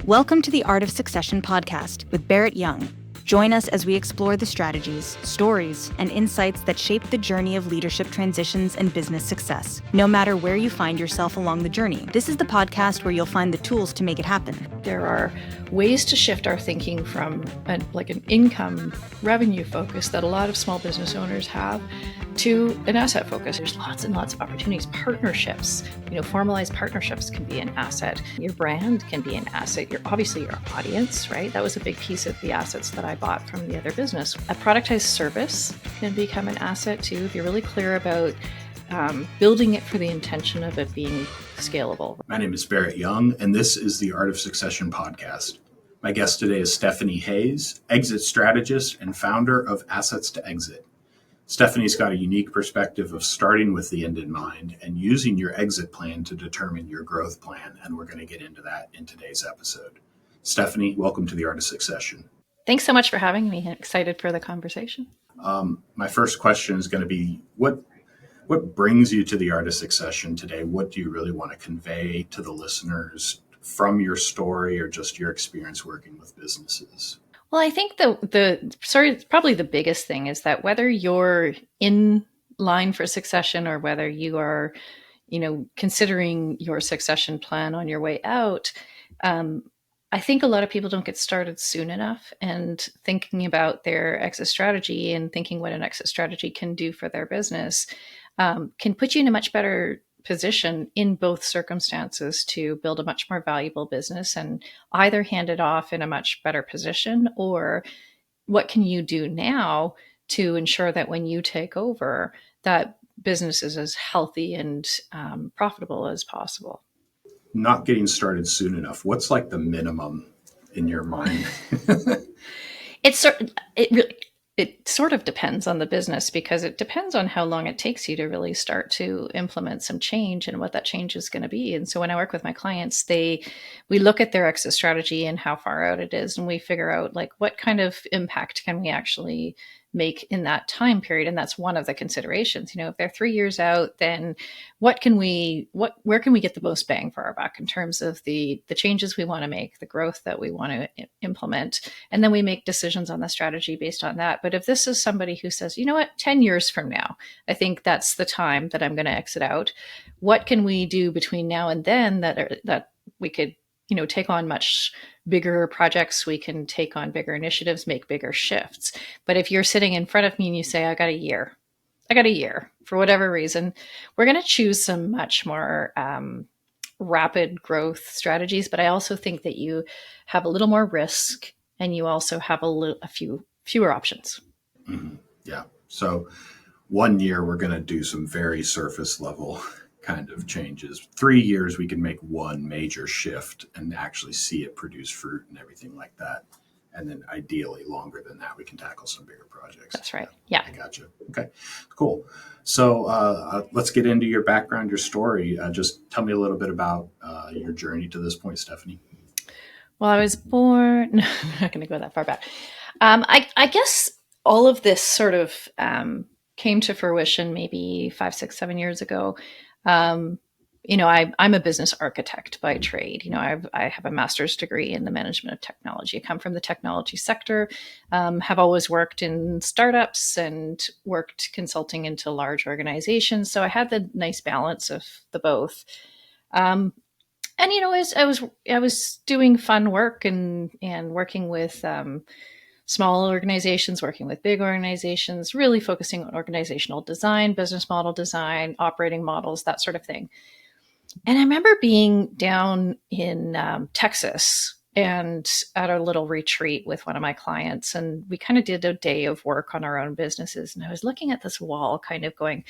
Welcome to the Art of Succession podcast with Barrett Young. Join us as we explore the strategies, stories, and insights that shape the journey of leadership transitions and business success. No matter where you find yourself along the journey, this is the podcast where you'll find the tools to make it happen. There are ways to shift our thinking from an income revenue focus that a lot of small business owners have to an asset focus. There's lots and lots of opportunities. Partnerships, formalized partnerships can be an asset. Your brand can be an asset. Obviously your audience, right? That was a big piece of the assets that I bought from the other business. A productized service can become an asset too, if you're really clear about building it for the intention of it being scalable. My name is Barrett Young, and this is the Art of Succession podcast. My guest today is Stephanie Hayes, exit strategist and founder of Assets to Exit. Stephanie's got a unique perspective of starting with the end in mind and using your exit plan to determine your growth plan, and we're going to get into that in today's episode. Stephanie, welcome to the Art of Succession. Thanks so much for having me. Excited for the conversation. My first question is going to be, what brings you to the Art of Succession today? What do you really want to convey to the listeners from your story or just your experience working with businesses? Well, I think probably the biggest thing is that whether you're in line for succession or whether you are, considering your succession plan on your way out, I think a lot of people don't get started soon enough, and thinking about their exit strategy and thinking what an exit strategy can do for their business can put you in a much better position in both circumstances to build a much more valuable business and either hand it off in a much better position, or what can you do now to ensure that when you take over, that business is as healthy and profitable as possible. Not getting started soon enough. What's like the minimum in your mind? It sort of depends on the business, because it depends on how long it takes you to really start to implement some change and what that change is going to be. And so when I work with my clients, we look at their exit strategy and how far out it is, and we figure out what kind of impact can we actually make in that time period. And that's one of the considerations. If they're 3 years out, then where can we get the most bang for our buck in terms of the changes we want to make, the growth that we want to implement, and then we make decisions on the strategy based on that. But if this is somebody who says, 10 years from now, I think that's the time that I'm going to exit out, what can we do between now and then that we could take on much bigger projects, we can take on bigger initiatives, make bigger shifts. But if you're sitting in front of me and you say, I got a year for whatever reason, we're going to choose some much more rapid growth strategies. But I also think that you have a little more risk, and you also have fewer options. Mm-hmm. Yeah. So 1 year, we're going to do some very surface level kind of changes. 3 years, we can make one major shift and actually see it produce fruit and everything like that. And then ideally longer than that, we can tackle some bigger projects. That's right. Yeah. I got you. Okay, cool. So let's get into your background, your story. Just tell me a little bit about your journey to this point, Stephanie. Well, I was born, no, I'm not going to go that far back. I guess all of this sort of came to fruition maybe 5, 6, 7 years ago. I'm a business architect by trade. I have a master's degree in the management of technology. I come from the technology sector, have always worked in startups and worked consulting into large organizations. So I had the nice balance of the both. And as I was doing fun work and working with small organizations, working with big organizations, really focusing on organizational design, business model design, operating models, that sort of thing. And I remember being down in Texas and at a little retreat with one of my clients, and we kind of did a day of work on our own businesses. And I was looking at this wall kind of going,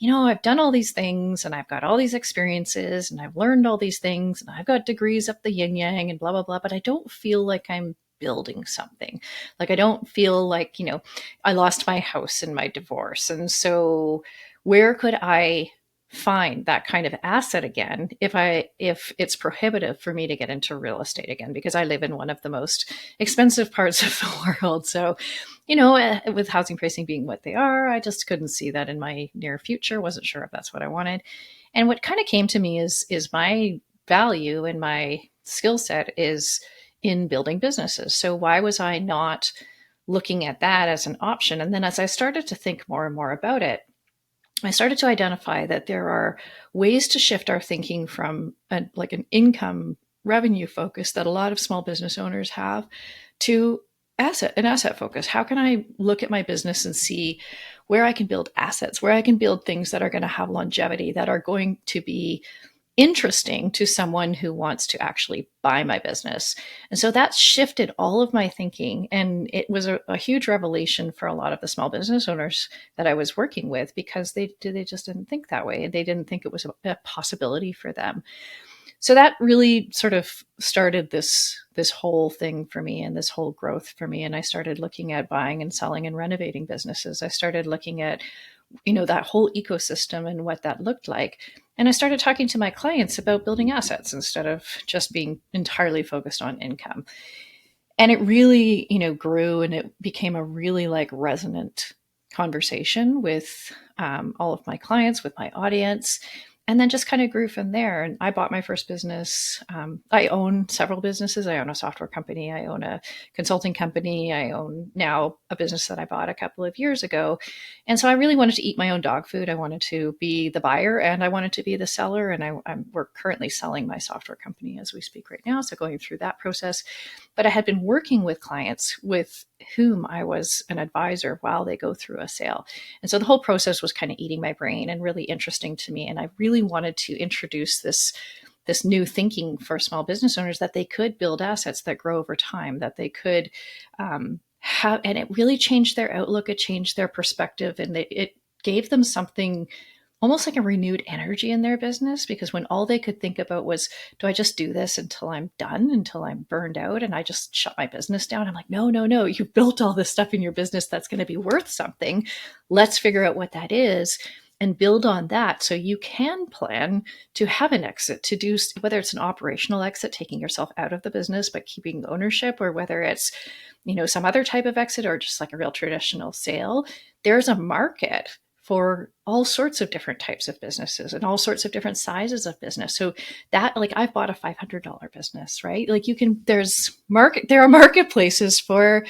I've done all these things and I've got all these experiences and I've learned all these things and I've got degrees up the yin yang and blah, blah, blah, but I don't feel like I'm building something. I don't feel like, I lost my house in my divorce. And so where could I find that kind of asset again if it's prohibitive for me to get into real estate again, because I live in one of the most expensive parts of the world. So, with housing pricing being what they are, I just couldn't see that in my near future. Wasn't sure if that's what I wanted. And what kind of came to me is my value and my skill set is in building businesses. So why was I not looking at that as an option? And then as I started to think more and more about it, I started to identify that there are ways to shift our thinking from like an income revenue focus that a lot of small business owners have to an asset focus. How can I look at my business and see where I can build assets, where I can build things that are going to have longevity, that are going to be interesting to someone who wants to actually buy my business. And so that shifted all of my thinking. And it was a huge revelation for a lot of the small business owners that I was working with, because they just didn't think that way. They didn't think it was a possibility for them. So that really sort of started this whole thing for me, and this whole growth for me. And I started looking at buying and selling and renovating businesses. I started looking at, that whole ecosystem and what that looked like. And I started talking to my clients about building assets instead of just being entirely focused on income. And it really, grew, and it became a really like resonant conversation with all of my clients, with my audience. And then just kind of grew from there. And I bought my first business. I own several businesses. I own a software company. I own a consulting company. I own now a business that I bought a couple of years ago. And so I really wanted to eat my own dog food. I wanted to be the buyer, and I wanted to be the seller. And we're currently selling my software company as we speak right now. So going through that process. But I had been working with clients with whom I was an advisor while they go through a sale. And so the whole process was kind of eating my brain and really interesting to me. And I really wanted to introduce this new thinking for small business owners, that they could build assets that grow over time, that they could have, and it really changed their outlook. It changed their perspective, and it gave them something almost like a renewed energy in their business, because when all they could think about was, do I just do this until I'm done, until I'm burned out, and I just shut my business down? I'm like, no, you built all this stuff in your business that's going to be worth something. Let's figure out what that is and build on that, so you can plan to have an exit, to do, whether it's an operational exit, taking yourself out of the business but keeping ownership, or whether it's some other type of exit, or just like a real traditional sale. There's a market for all sorts of different types of businesses and all sorts of different sizes of business. So that, like, I've bought a $500 business, right? Like there are marketplaces for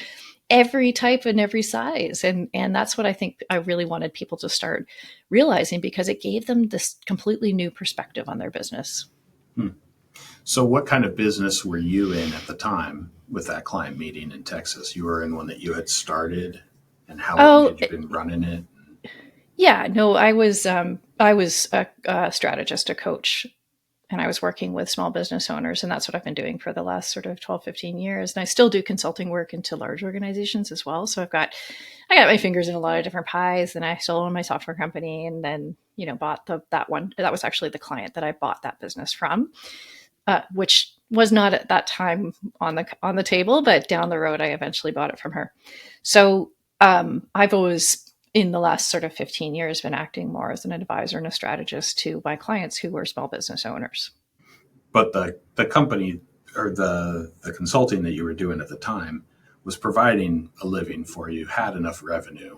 every type and every size. And that's what I think I really wanted people to start realizing, because it gave them this completely new perspective on their business. So what kind of business were you in at the time with that client meeting in Texas? You were in one that you had started, and how long had you been running it? Yeah, no, I was a strategist, a coach, and I was working with small business owners, and that's what I've been doing for the last sort of 12, 15 years. And I still do consulting work into large organizations as well. So I got my fingers in a lot of different pies, and I still own my software company, and then, bought that one. That was actually the client that I bought that business from, which was not at that time on the table, but down the road, I eventually bought it from her. So I've always, in the last sort of 15 years, been acting more as an advisor and a strategist to my clients who were small business owners. But the company, or the consulting that you were doing at the time, was providing a living for you, had enough revenue.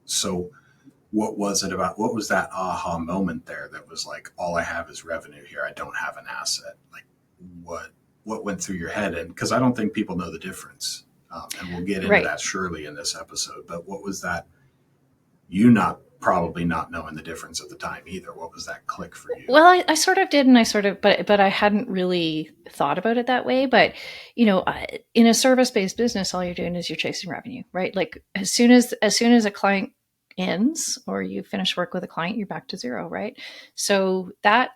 So what was that aha moment there that was like, all I have is revenue here, I don't have an asset? Like, what went through your head? And because I don't think people know the difference, and we'll get into that surely in this episode, but what was that, you probably not knowing the difference at the time either? What was that click for you? Well, I sort of did, and but I hadn't really thought about it that way. But, in a service-based business, all you're doing is you're chasing revenue, right? Like as soon as a client ends, or you finish work with a client, you're back to zero, right? So that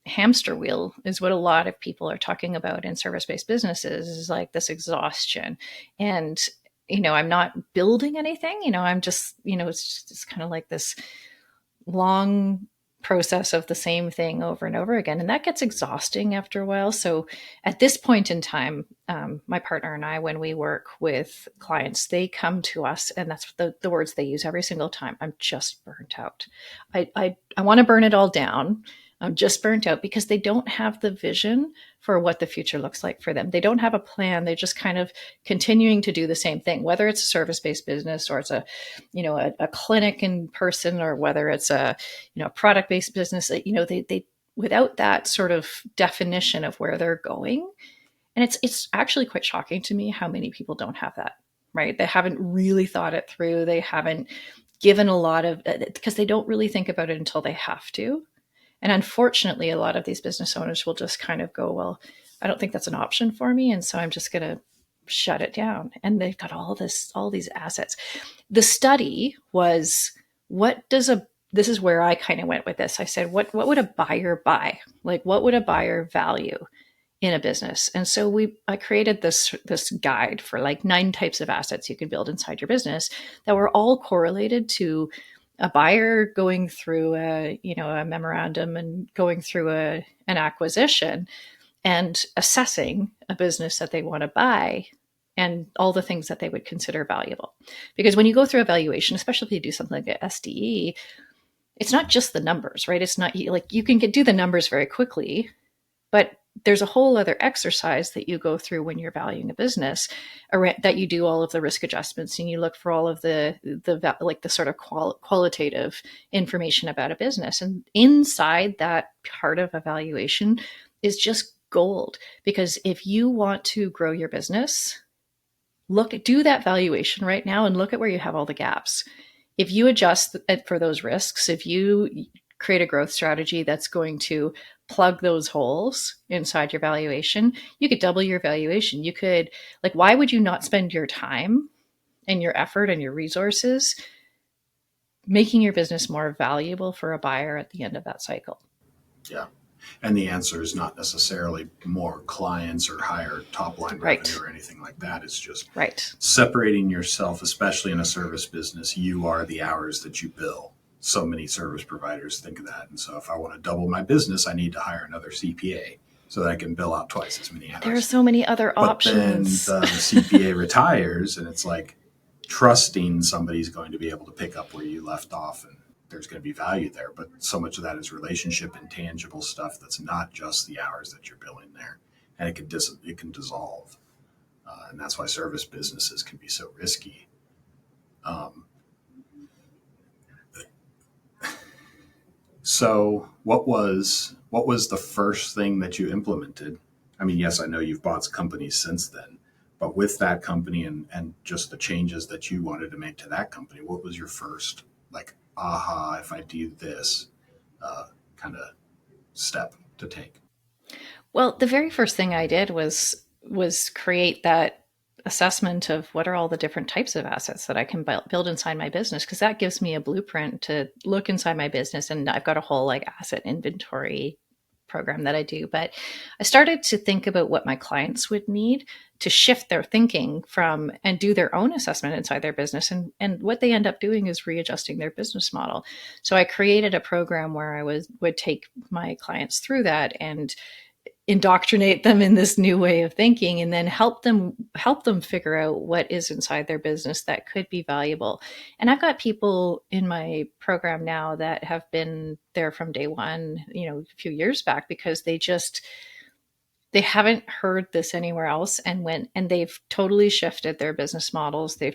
hamster wheel is what a lot of people are talking about in service-based businesses, is like this exhaustion. And I'm not building anything, I'm just, it's kind of like this long process of the same thing over and over again. And that gets exhausting after a while. So at this point in time, my partner and I, when we work with clients, they come to us, and that's the words they use every single time: I'm just burnt out. I want to burn it all down. I'm just burnt out, because they don't have the vision for what the future looks like for them. They don't have a plan. They're just kind of continuing to do the same thing, whether it's a service-based business, or it's a clinic in person, or whether it's a, product-based business. They without that sort of definition of where they're going, And it's actually quite shocking to me how many people don't have that, right? They haven't really thought it through. They haven't given a lot of, because they don't really think about it until they have to. And unfortunately, a lot of these business owners will just kind of go, well, I don't think that's an option for me. And so I'm just going to shut it down. And they've got all these assets. The study was, this is where I kind of went with this. I said, what would a buyer buy? Like, what would a buyer value in a business? And so I created this guide for like 9 types of assets you could build inside your business that were all correlated to a buyer going through a memorandum and going through an acquisition and assessing a business that they want to buy and all the things that they would consider valuable. Because when you go through a valuation, especially if you do something like an SDE, it's not just the numbers, right? It's not like you can do the numbers very quickly, but there's a whole other exercise that you go through when you're valuing a business, that you do all of the risk adjustments and you look for all of the sort of qualitative information about a business. And inside that part of evaluation is just gold, because if you want to grow your business, do that valuation right now and look at where you have all the gaps. If you adjust for those risks, if you create a growth strategy that's going to plug those holes inside your valuation, you could double your valuation. You could, why would you not spend your time and your effort and your resources making your business more valuable for a buyer at the end of that cycle? Yeah. And the answer is not necessarily more clients or higher top line revenue or anything like that. It's just separating yourself, especially in a service business. You are the hours that you bill. So many service providers think of that. And so if I want to double my business, I need to hire another CPA so that I can bill out twice as many hours. There are so many other options. Then the CPA retires, and it's like trusting somebody's going to be able to pick up where you left off, and there's going to be value there. But so much of that is relationship and tangible stuff that's not just the hours that you're billing there. And it can dissolve. And that's why service businesses can be so risky. So what was the first thing that you implemented? I mean, yes, I know you've bought companies since then, but with that company and just the changes that you wanted to make to that company, what was your first, if I do this kind of step to take? Well, the very first thing I did was create that assessment of what are all the different types of assets that I can build inside my business, because that gives me a blueprint to look inside my business. And I've got a whole asset inventory program that I do. But I started to think about what my clients would need to shift their thinking from and do their own assessment inside their business. And what they end up doing is readjusting their business model. So I created a program where I would take my clients through that and indoctrinate them in this new way of thinking, and then help them figure out what is inside their business that could be valuable. And I've got people in my program now that have been there from day one, a few years back, because they haven't heard this anywhere else, and they've totally shifted their business models. And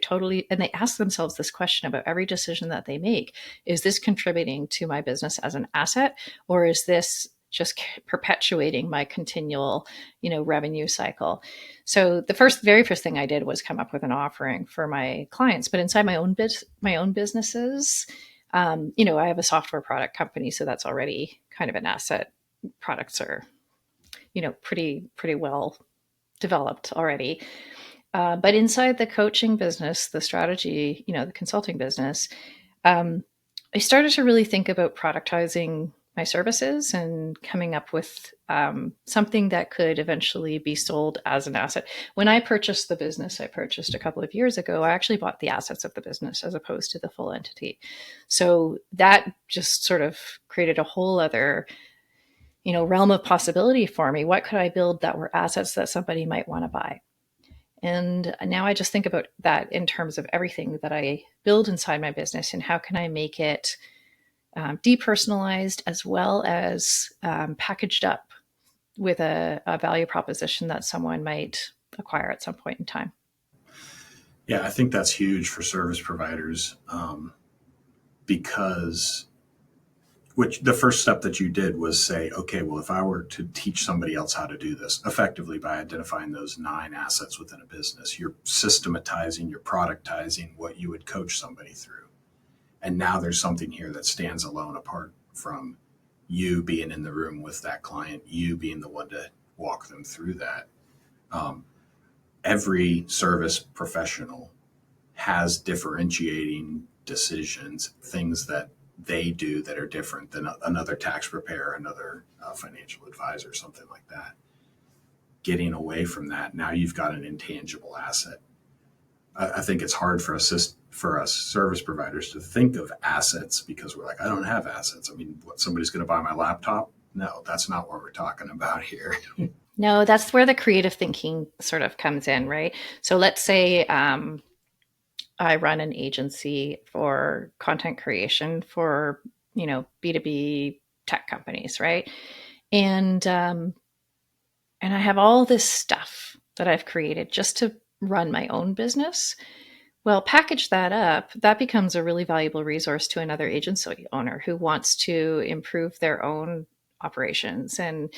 they ask themselves this question about every decision that they make. Is this contributing to my business as an asset, or is this just perpetuating my continual, revenue cycle? So the very first thing I did was come up with an offering for my clients, but inside my own businesses, I have a software product company, so that's already kind of an asset. Products are, pretty well developed already. But inside the coaching business, the strategy, the consulting business, I started to really think about productizing my services and coming up with something that could eventually be sold as an asset. When I purchased the business I purchased a couple of years ago, I actually bought the assets of the business as opposed to the full entity. So that just sort of created a whole other, realm of possibility for me. What could I build that were assets that somebody might want to buy? And now I just think about that in terms of everything that I build inside my business, and how can I make it depersonalized as well as packaged up with a value proposition that someone might acquire at some point in time. Yeah, I think that's huge for service providers, because Which the first step that you did was say, okay, well, if I were to teach somebody else how to do this effectively by identifying those 9 assets within a business, you're systematizing, you're productizing what you would coach somebody through. And now there's something here that stands alone apart from you being in the room with that client, you being the one to walk them through that. Every service professional has differentiating decisions, things that they do that are different than another tax preparer, another financial advisor, something like that. Getting away from that, now you've got an intangible asset. I think it's hard for us service providers to think of assets because we're like, I don't have assets. I mean, what, somebody's going to buy my laptop? No, that's not what we're talking about here. No, that's where the creative thinking sort of comes in, right? So let's say I run an agency for content creation for, B2B tech companies, right? And I have all this stuff that I've created just to run my own business. Well, package that up, that becomes a really valuable resource to another agency owner who wants to improve their own operations and,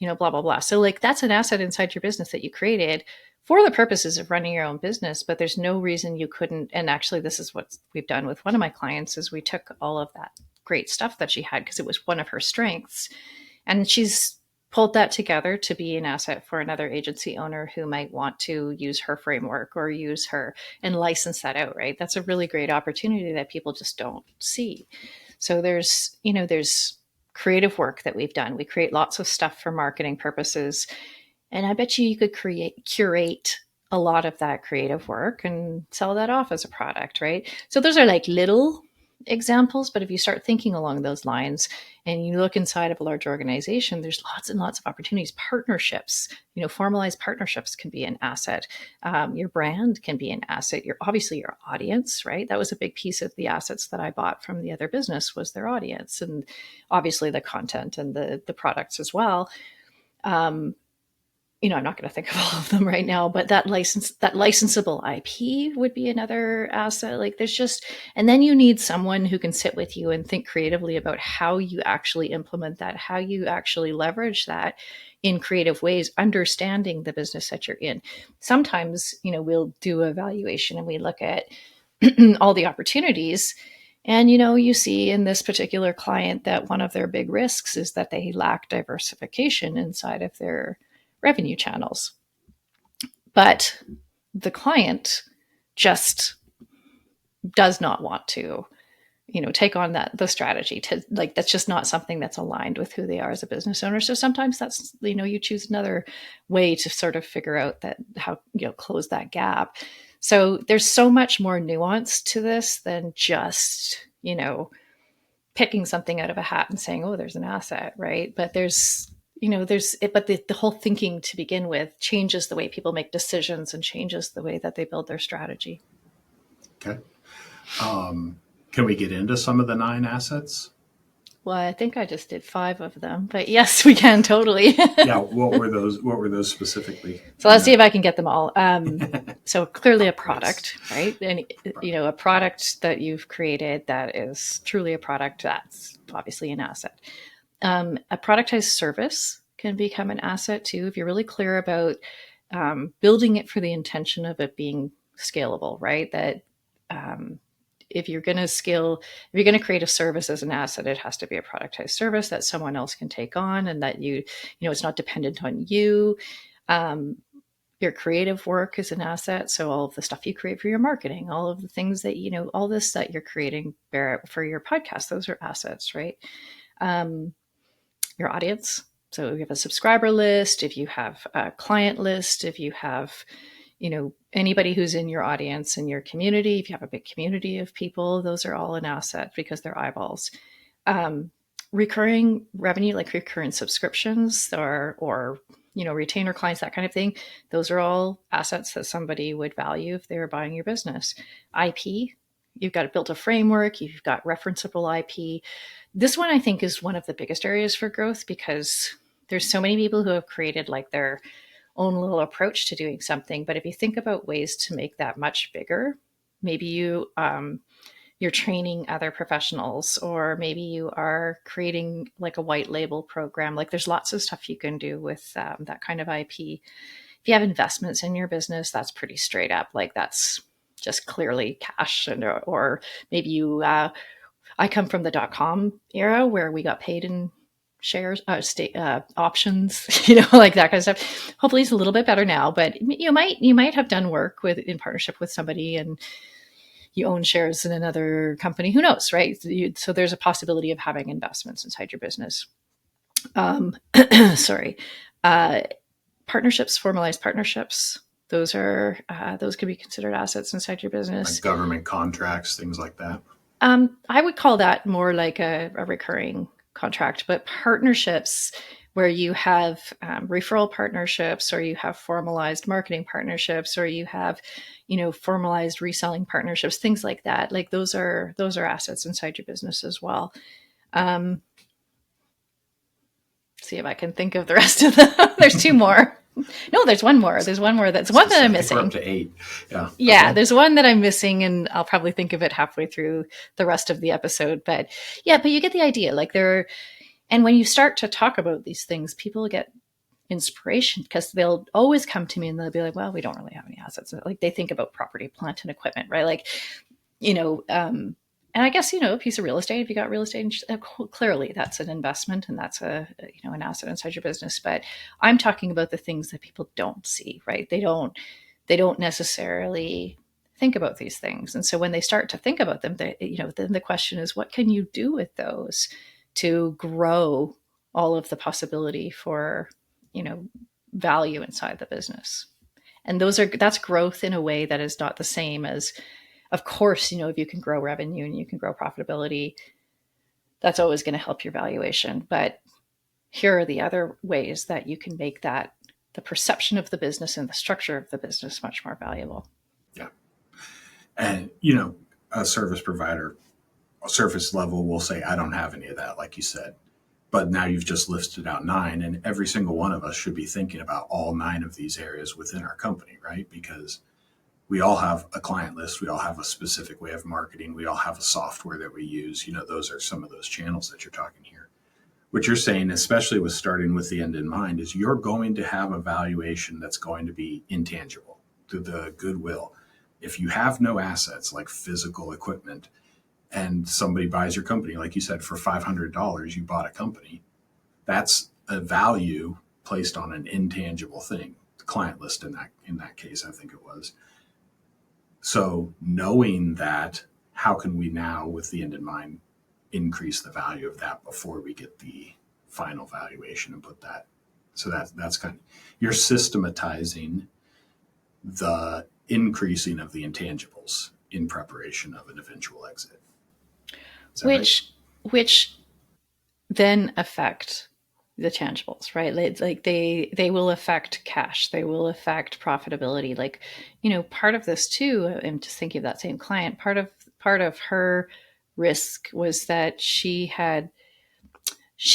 blah, blah, blah. So like that's an asset inside your business that you created for the purposes of running your own business, but there's no reason you couldn't. And actually, this is what we've done with one of my clients is we took all of that great stuff that she had because it was one of her strengths. And she's pulled that together to be an asset for another agency owner who might want to use her framework or use her and license that out, right? That's a really great opportunity that people just don't see. So there's creative work that we've done. We create lots of stuff for marketing purposes. And I bet you could curate a lot of that creative work and sell that off as a product, right? So those are like little examples, but if you start thinking along those lines and you look inside of a large organization, there's lots and lots of opportunities. Partnerships, formalized partnerships can be an asset. Your brand can be an asset. Obviously your audience, right? That was a big piece of the assets that I bought from the other business was their audience, and obviously the content and the products as well. I'm not going to think of all of them right now, but that licensable IP would be another asset. Like and then you need someone who can sit with you and think creatively about how you actually implement that, how you actually leverage that in creative ways, understanding the business that you're in. Sometimes, we'll do a evaluation and we look at all the opportunities. And, you see in this particular client that one of their big risks is that they lack diversification inside of their revenue channels. But the client just does not want to, take on the strategy to that's just not something that's aligned with who they are as a business owner. So sometimes that's, you choose another way to sort of figure out that how, close that gap. So there's so much more nuance to this than just, picking something out of a hat and saying, oh, there's an asset, right? But but the whole thinking to begin with changes the way people make decisions and changes the way that they build their strategy. Okay. Can we get into some of the 9 assets? Well, I think I just did 5 of them, but yes, we can totally. Yeah. What were those specifically? So let's see if I can get them all. So clearly a product, right? And, a product that you've created that is truly a product, that's obviously an asset. A productized service can become an asset too, if you're really clear about building it for the intention of it being scalable, right? That if you're going to create a service as an asset, it has to be a productized service that someone else can take on and that it's not dependent on you. Your creative work is an asset. So all of the stuff you create for your marketing, all of the things that, all this that you're creating, Barrett, for your podcast, those are assets, right? Your audience. So if you have a subscriber list, if you have a client list, if you have, anybody who's in your audience and your community, if you have a big community of people, those are all an asset because they're eyeballs. Recurring revenue, like recurring subscriptions or retainer clients, that kind of thing. Those are all assets that somebody would value if they were buying your business. IP, you've got to build a framework, you've got referenceable IP. This one I think is one of the biggest areas for growth because there's so many people who have created like their own little approach to doing something. But if you think about ways to make that much bigger, maybe you you're training other professionals, or maybe you are creating like a white label program. Like there's lots of stuff you can do with that kind of IP. If you have investments in your business, that's pretty straight up. Like that's just clearly cash, or maybe you. I come from the .com era where we got paid in shares, options, like that kind of stuff. Hopefully, it's a little bit better now, but you might have done work in partnership with somebody, and you own shares in another company. Who knows, right? So there's a possibility of having investments inside your business. Sorry. Partnerships, formalized partnerships. Those can be considered assets inside your business. Like government contracts, things like that. I would call that more like a recurring contract, but partnerships where you have referral partnerships, or you have formalized marketing partnerships, or you have, formalized reselling partnerships, things like that. Like those are assets inside your business as well. See if I can think of the rest of them. There's two more. No, there's one more. There's one more. That's one that I'm missing. We're up to 8. Yeah. Yeah, okay. There's one that I'm missing, and I'll probably think of it halfway through the rest of the episode. But you get the idea. Like and when you start to talk about these things, people get inspiration, because they'll always come to me and they'll be like, well, we don't really have any assets. Like they think about property, plant, and equipment, right? Like, and I guess, a piece of real estate, if you got real estate, clearly that's an investment, and that's an asset inside your business. But I'm talking about the things that people don't see, right? They don't necessarily think about these things. And so when they start to think about them, then the question is, what can you do with those to grow all of the possibility for, value inside the business? And that's growth in a way that is not the same as, of course, if you can grow revenue and you can grow profitability, that's always going to help your valuation. But here are the other ways that you can make the perception of the business and the structure of the business much more valuable. Yeah. And, a service provider, a surface level will say, I don't have any of that, like you said. But now you've just listed out 9, and every single one of us should be thinking about all 9 of these areas within our company, right? Because we all have a client list. We all have a specific way of marketing. We all have a software that we use. Those are some of those channels that you're talking here. What you're saying, especially with starting with the end in mind, is you're going to have a valuation that's going to be intangible to the goodwill. If you have no assets like physical equipment, and somebody buys your company, like you said, for $500, you bought a company, that's a value placed on an intangible thing. The client list in that case, I think it was. So knowing that, how can we now, with the end in mind, increase the value of that before we get the final valuation and put that? So that's kind of, you're systematizing the increasing of the intangibles in preparation of an eventual exit. Which then affect the tangibles, right? Like they will affect cash, they will affect profitability. Like, part of this too, I'm just thinking of that same client, part of her risk was that she had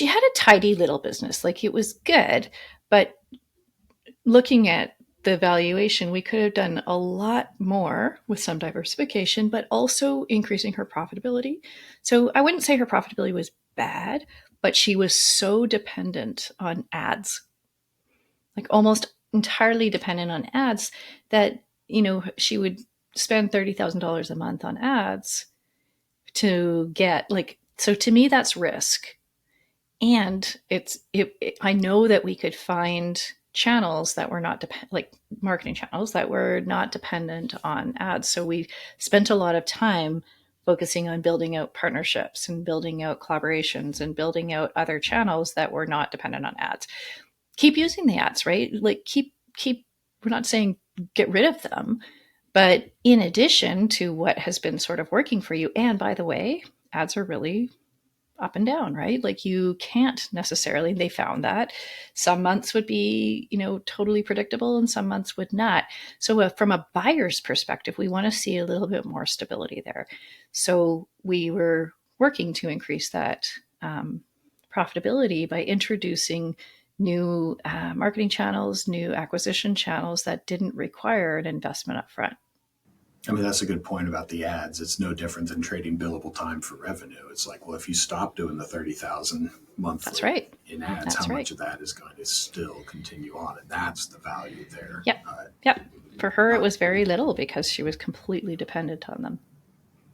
a tidy little business. Like it was good, but looking at the valuation, we could have done a lot more with some diversification, but also increasing her profitability. So I wouldn't say her profitability was bad, but she was so dependent on ads, like almost entirely dependent on ads, that, she would spend $30,000 a month on ads to get so to me, that's risk. And I know that we could find channels that were not like marketing channels that were not dependent on ads. So we spent a lot of time focusing on building out partnerships and building out collaborations and building out other channels that were not dependent on ads. Keep using the ads, right? Like keep, we're not saying get rid of them, but in addition to what has been sort of working for you. And by the way, ads are really up and down, right? Like you can't necessarily, they found that some months would be, totally predictable and some months would not. So from a buyer's perspective, we want to see a little bit more stability there. So we were working to increase that profitability by introducing new marketing channels, new acquisition channels that didn't require an investment up front. I mean, that's a good point about the ads. It's no different than trading billable time for revenue. It's like, well, if you stop doing the 30,000 monthly That's right. in ads, That's how right. much of that is going to still continue on? And that's the value there. Yep. Yep. For her, it was very little because she was completely dependent on them.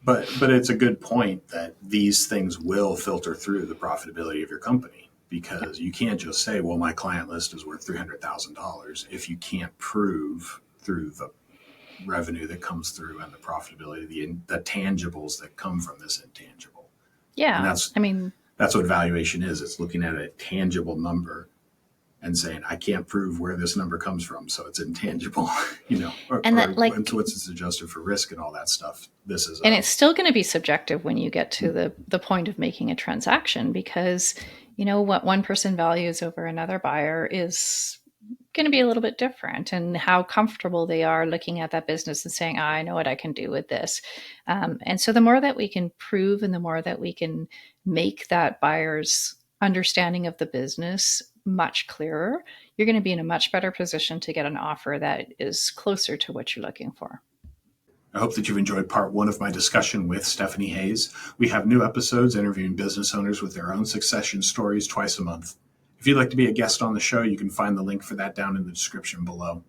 But it's a good point that these things will filter through the profitability of your company, because you can't just say, well, my client list is worth $300,000 if you can't prove through the revenue that comes through and the profitability, the tangibles that come from this intangible. Yeah. And that's what valuation is. It's looking at a tangible number and saying, I can't prove where this number comes from, so it's intangible, what's it's adjusted for risk and all that stuff. And it's still going to be subjective when you get to the point of making a transaction, because what one person values over another buyer is going to be a little bit different, and how comfortable they are looking at that business and saying, I know what I can do with this. And so the more that we can prove and the more that we can make that buyer's understanding of the business much clearer, you're going to be in a much better position to get an offer that is closer to what you're looking for. I hope that you've enjoyed part 1 of my discussion with Stephanie Hayes. We have new episodes interviewing business owners with their own succession stories twice a month. If you'd like to be a guest on the show, you can find the link for that down in the description below.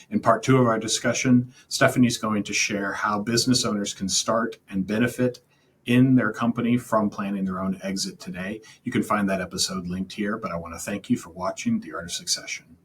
In part 2 of our discussion, Stephanie's going to share how business owners can start and benefit in their company from planning their own exit today. You can find that episode linked here, but I want to thank you for watching The Art of Succession.